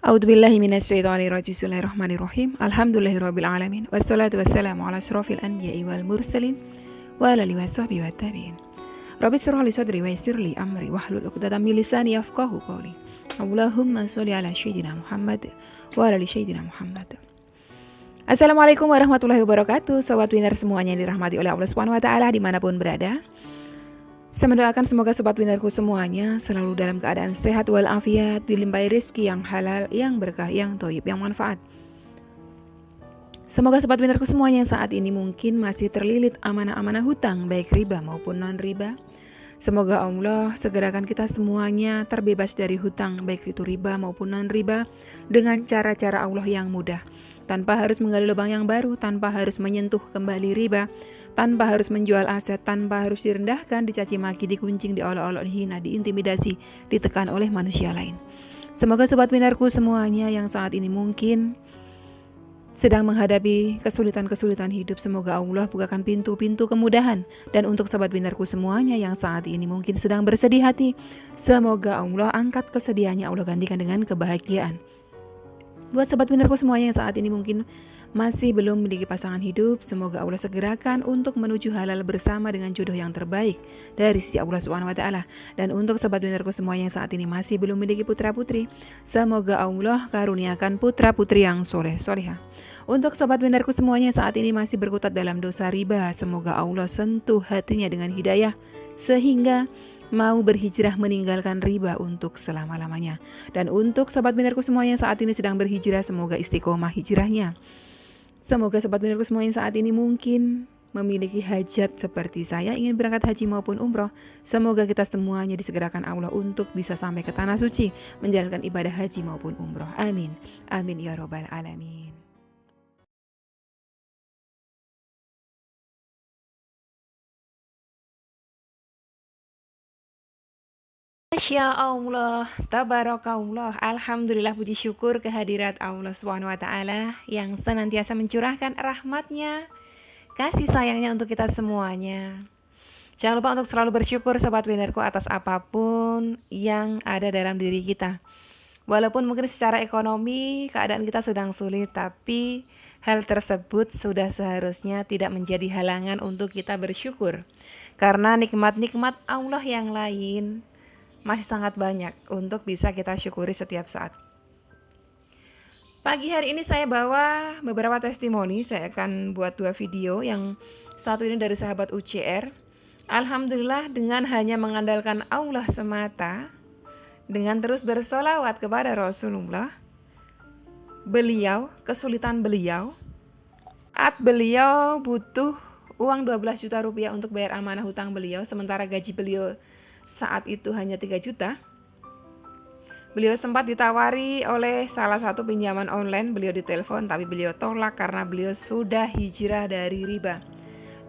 A'udzubillahi minasyaitonirrajim. Bismillahirrahmanirrahim. Alhamdulillahirabbil alamin. Wassalatu wassalamu ala asyrofil anbiya'i wal mursalin wa ala alihi washabbihi wattabi'in. Rabbi shrah li sadri wa yassir li amri wahlul 'uqdatam min lisani yafqahu qawli. Allahumma sholli ala sayyidina Muhammad wa ala ali sayyidina Muhammad. Assalamualaikum warahmatullahi wabarakatuh. Sobat winner semuanya yang dirahmati oleh Allah Subhanahu wa taala dimanapun berada. Saya mendoakan semoga sobat winnerku semuanya selalu dalam keadaan sehat walafiat, dilimpahi rezeki yang halal, yang berkah, yang thayyib, yang manfaat. Semoga sobat winnerku semuanya yang saat ini mungkin masih terlilit amanah-amanah hutang, baik riba maupun non-riba. Semoga Allah segerakan kita semuanya terbebas dari hutang, baik itu riba maupun non-riba, dengan cara-cara Allah yang mudah. Tanpa harus menggali lubang yang baru, tanpa harus menyentuh kembali riba, tanpa harus menjual aset, tanpa harus direndahkan, dicaci maki, dikuncing, diolok-olok, dihina, diintimidasi, ditekan oleh manusia lain. Semoga sobat winnerku semuanya yang saat ini mungkin sedang menghadapi kesulitan-kesulitan hidup, semoga Allah bukakan pintu-pintu kemudahan. Dan untuk sobat winnerku semuanya yang saat ini mungkin sedang bersedih hati, semoga Allah angkat kesedihannya, Allah gantikan dengan kebahagiaan. Buat sobat winnerku semuanya yang saat ini mungkin masih belum memiliki pasangan hidup, semoga Allah segerakan untuk menuju halal bersama dengan jodoh yang terbaik dari sisi Allah Subhanahu wa taala. Dan untuk sobat winnerku semuanya yang saat ini masih belum memiliki putra-putri, semoga Allah karuniakan putra-putri yang soleh-solehah. Untuk sobat winnerku semuanya yang saat ini masih berkutat dalam dosa riba, semoga Allah sentuh hatinya dengan hidayah sehingga mau berhijrah meninggalkan riba untuk selama-lamanya. Dan untuk sobat winnerku semuanya yang saat ini sedang berhijrah, semoga istiqomah hijrahnya. Semoga sobat winnerku semuanya saat ini mungkin memiliki hajat seperti saya, ingin berangkat haji maupun umroh. Semoga kita semuanya disegerakan Allah untuk bisa sampai ke tanah suci, menjalankan ibadah haji maupun umroh. Amin. Amin ya robbal alamin. Masya Allah, tabarakallah, alhamdulillah, puji syukur kehadirat Allah Subhanahu wa taala yang senantiasa mencurahkan rahmatnya, kasih sayangnya untuk kita semuanya. Jangan lupa untuk selalu bersyukur sobat winnerku atas apapun yang ada dalam diri kita. Walaupun mungkin secara ekonomi keadaan kita sedang sulit, tapi hal tersebut sudah seharusnya tidak menjadi halangan untuk kita bersyukur. Karena nikmat-nikmat Allah yang lain masih sangat banyak untuk bisa kita syukuri setiap saat. Pagi hari ini saya bawa beberapa testimoni. Saya akan buat 2 video. Yang satu ini dari sahabat UCR. Alhamdulillah, dengan hanya mengandalkan Allah semata, dengan terus bersolawat kepada Rasulullah, kesulitan beliau butuh uang 12 juta rupiah untuk bayar amanah hutang beliau, sementara gaji beliau saat itu hanya 3 juta. Beliau sempat ditawari oleh salah satu pinjaman online, beliau ditelepon tapi beliau tolak karena beliau sudah hijrah dari riba.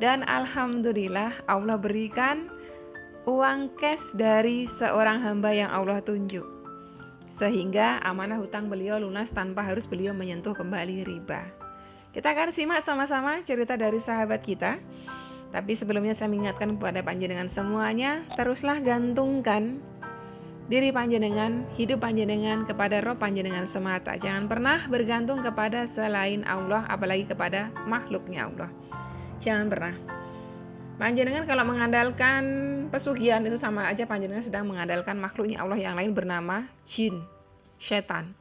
Dan alhamdulillah Allah berikan uang cash dari seorang hamba yang Allah tunjuk, sehingga amanah hutang beliau lunas tanpa harus beliau menyentuh kembali riba. Kita akan simak sama-sama cerita dari sahabat kita. Tapi sebelumnya saya mengingatkan kepada panjenengan semuanya, teruslah gantungkan diri panjenengan, hidup panjenengan kepada roh panjenengan semata. Jangan pernah bergantung kepada selain Allah, apalagi kepada makhluknya Allah. Jangan pernah. Panjenengan kalau mengandalkan pesugihan itu sama aja panjenengan sedang mengandalkan makhluknya Allah yang lain bernama jin, setan.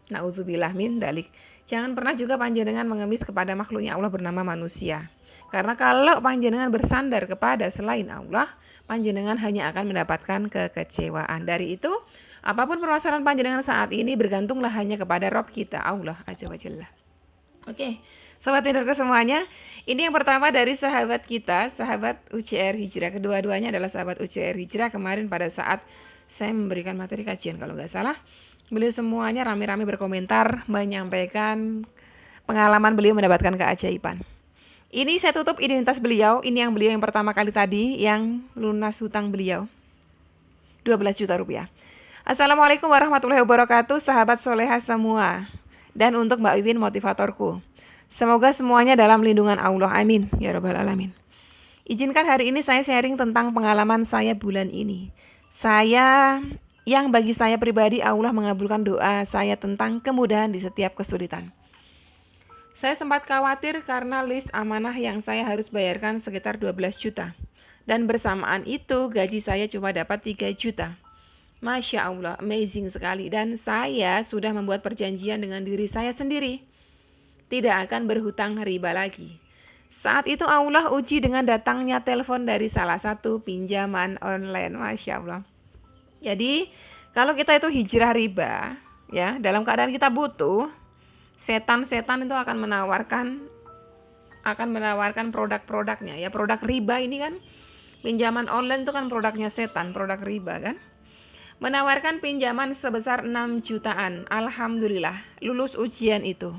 Na'udzubillah min dalik. Jangan pernah juga panjenengan mengemis kepada makhluknya Allah bernama manusia. Karena kalau panjenengan bersandar kepada selain Allah, panjenengan hanya akan mendapatkan kekecewaan. Dari itu, apapun permasalahan panjenengan saat ini, bergantunglah hanya kepada Rabb kita, Allah Azza wa Jalla. Oke, sobat winnerku semuanya, ini yang pertama dari sahabat kita, sahabat UCR Hijrah. Kedua-duanya adalah sahabat UCR Hijrah. Kemarin pada saat saya memberikan materi kajian kalau nggak salah, beliau semuanya rame-rame berkomentar menyampaikan pengalaman beliau mendapatkan keajaiban. Ini saya tutup identitas beliau. Ini yang beliau yang pertama kali tadi, yang lunas hutang beliau 12 juta rupiah. Assalamualaikum warahmatullahi wabarakatuh, sahabat soleha semua. Dan untuk Mbak Wiwin motivatorku, semoga semuanya dalam lindungan Allah, amin ya rabbal alamin. Izinkan hari ini saya sharing tentang pengalaman saya bulan ini. Saya yang bagi saya pribadi Allah mengabulkan doa saya tentang kemudahan di setiap kesulitan. Saya sempat khawatir karena list amanah yang saya harus bayarkan sekitar 12 juta. Dan bersamaan itu gaji saya cuma dapat 3 juta. Masya Allah, amazing sekali. Dan saya sudah membuat perjanjian dengan diri saya sendiri. Tidak akan berhutang riba lagi. Saat itu Allah uji dengan datangnya telepon dari salah satu pinjaman online. Masya Allah. Jadi kalau kita itu hijrah riba, ya, dalam keadaan kita butuh, setan-setan itu akan menawarkan produk-produknya. Ya, produk riba ini kan, pinjaman online itu kan produknya setan, produk riba kan. Menawarkan pinjaman sebesar 6 jutaan. Alhamdulillah, lulus ujian itu.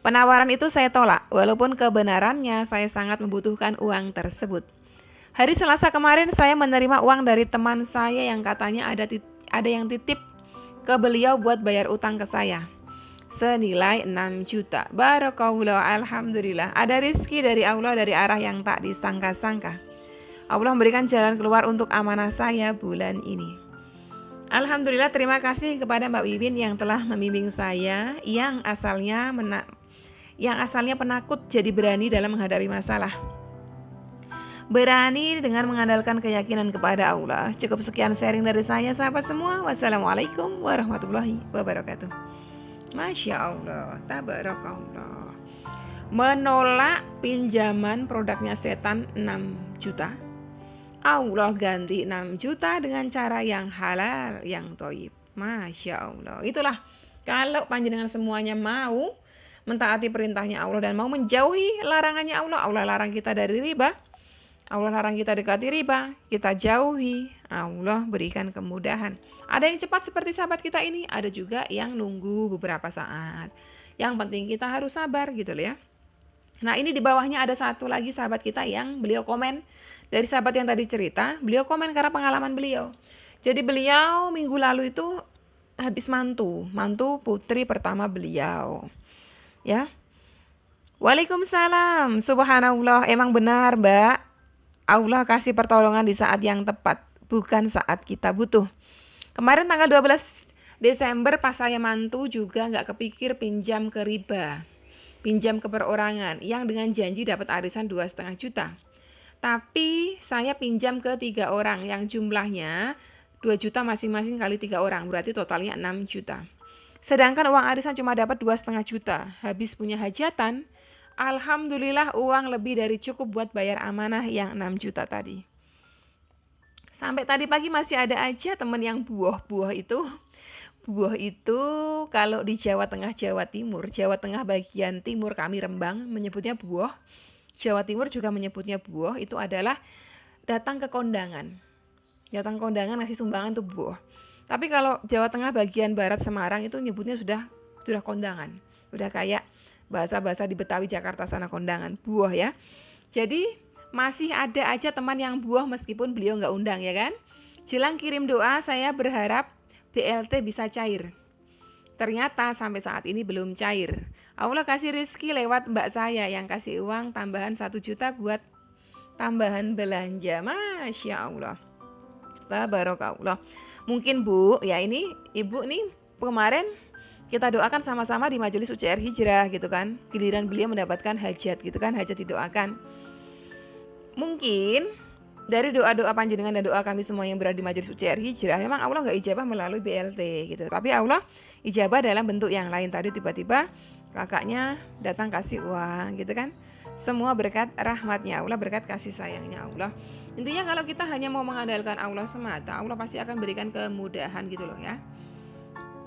Penawaran itu saya tolak, walaupun kebenarannya saya sangat membutuhkan uang tersebut. Hari Selasa kemarin saya menerima uang dari teman saya yang katanya ada yang titip ke beliau buat bayar utang ke saya. Senilai 6 juta. Barakallah, alhamdulillah. Ada rezeki dari Allah dari arah yang tak disangka-sangka. Allah memberikan jalan keluar untuk amanah saya bulan ini. Alhamdulillah, terima kasih kepada Mbak Wiwin yang telah membimbing saya yang asalnya penakut jadi berani dalam menghadapi masalah. Berani dengan mengandalkan keyakinan kepada Allah. Cukup sekian sharing dari saya sahabat semua. Wassalamualaikum warahmatullahi wabarakatuh. Masya Allah, tabarakallah. Menolak pinjaman produknya setan 6 juta. Allah ganti 6 juta dengan cara yang halal, yang thayyib. Masya Allah. Itulah kalau panjenengan semuanya mau mentaati perintahnya Allah dan mau menjauhi larangannya Allah. Allah larang kita dari riba, Allah larang kita dekati riba, kita jauhi, Allah berikan kemudahan. Ada yang cepat seperti sahabat kita ini, ada juga yang nunggu beberapa saat. Yang penting kita harus sabar gitu loh ya. Nah, ini di bawahnya ada satu lagi sahabat kita yang beliau komen. Dari sahabat yang tadi cerita, beliau komen karena pengalaman beliau. Jadi beliau minggu lalu itu habis mantu putri pertama beliau. Ya. Waalaikumsalam. Subhanallah, emang benar, Mbak. Allah kasih pertolongan di saat yang tepat, bukan saat kita butuh. Kemarin tanggal 12 Desember pas saya mantu juga nggak kepikir pinjam ke riba, pinjam ke perorangan yang dengan janji dapat arisan 2,5 juta. Tapi saya pinjam ke 3 orang yang jumlahnya 2 juta masing-masing kali 3 orang, berarti totalnya 6 juta. Sedangkan uang arisan cuma dapat 2,5 juta, habis punya hajatan. Alhamdulillah uang lebih dari cukup buat bayar amanah yang 6 juta tadi. Sampai tadi pagi masih ada aja temen yang buah itu. Buah itu kalau di Jawa Tengah, Jawa Timur, Jawa Tengah bagian timur kami Rembang menyebutnya buah. Jawa Timur juga menyebutnya buah, itu adalah datang ke kondangan. Datang kondangan ngasih sumbangan tuh buah. Tapi kalau Jawa Tengah bagian barat Semarang itu nyebutnya sudah kondangan. Udah kayak bahasa-bahasa di Betawi Jakarta sana kondangan, buah ya. Jadi masih ada aja teman yang buah meskipun beliau nggak undang ya kan. Jelang kirim doa saya berharap BLT bisa cair. Ternyata sampai saat ini belum cair. Allah kasih rezeki lewat mbak saya yang kasih uang tambahan 1 juta buat tambahan belanja. Masya Allah. Tabarakallah. Mungkin Bu, ya ini Ibu nih kemarin kita doakan sama-sama di majelis UCR Hijrah gitu kan. Giliran beliau mendapatkan hajat gitu kan, hajat didoakan. Mungkin dari doa-doa panjenengan dan doa kami semua yang berada di majelis UCR Hijrah, memang Allah nggak ijabah melalui BLT gitu. Tapi Allah ijabah dalam bentuk yang lain. Tadi tiba-tiba kakaknya datang kasih uang gitu kan. Semua berkat rahmatnya Allah, berkat kasih sayangnya Allah. Intinya kalau kita hanya mau mengandalkan Allah semata, Allah pasti akan berikan kemudahan gitu loh ya.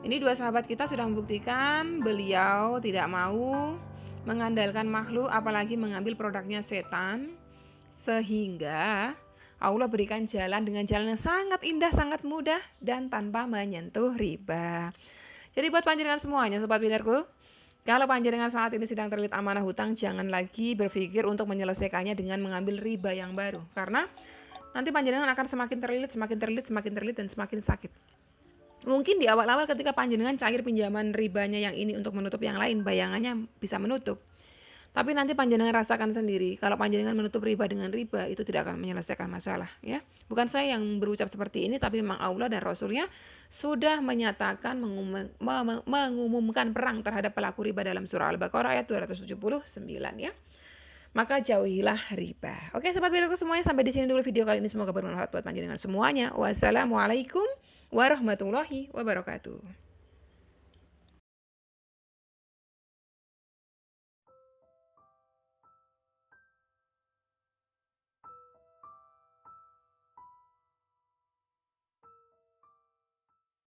Ini dua sahabat kita sudah membuktikan beliau tidak mau mengandalkan makhluk, apalagi mengambil produknya setan, sehingga Allah berikan jalan dengan jalan yang sangat indah, sangat mudah, dan tanpa menyentuh riba. Jadi buat panjenengan semuanya, sobat pinarku, kalau panjenengan saat ini sedang terlilit amanah hutang, jangan lagi berpikir untuk menyelesaikannya dengan mengambil riba yang baru. Karena nanti panjenengan akan semakin terlilit, dan semakin sakit. Mungkin di awal-awal ketika panjenengan cair pinjaman ribanya yang ini untuk menutup yang lain, bayangannya bisa menutup. Tapi nanti panjenengan rasakan sendiri, kalau panjenengan menutup riba dengan riba, itu tidak akan menyelesaikan masalah, ya. Bukan saya yang berucap seperti ini, tapi memang Allah dan Rasulnya sudah menyatakan mengumumkan perang terhadap pelaku riba dalam surah Al-Baqarah ayat 279, ya. Maka jauhilah riba. Oke, sobat beliauku semuanya, sampai di sini dulu video kali ini. Semoga bermanfaat buat panjenengan semuanya. Wassalamualaikum warahmatullahi wabarakatuh.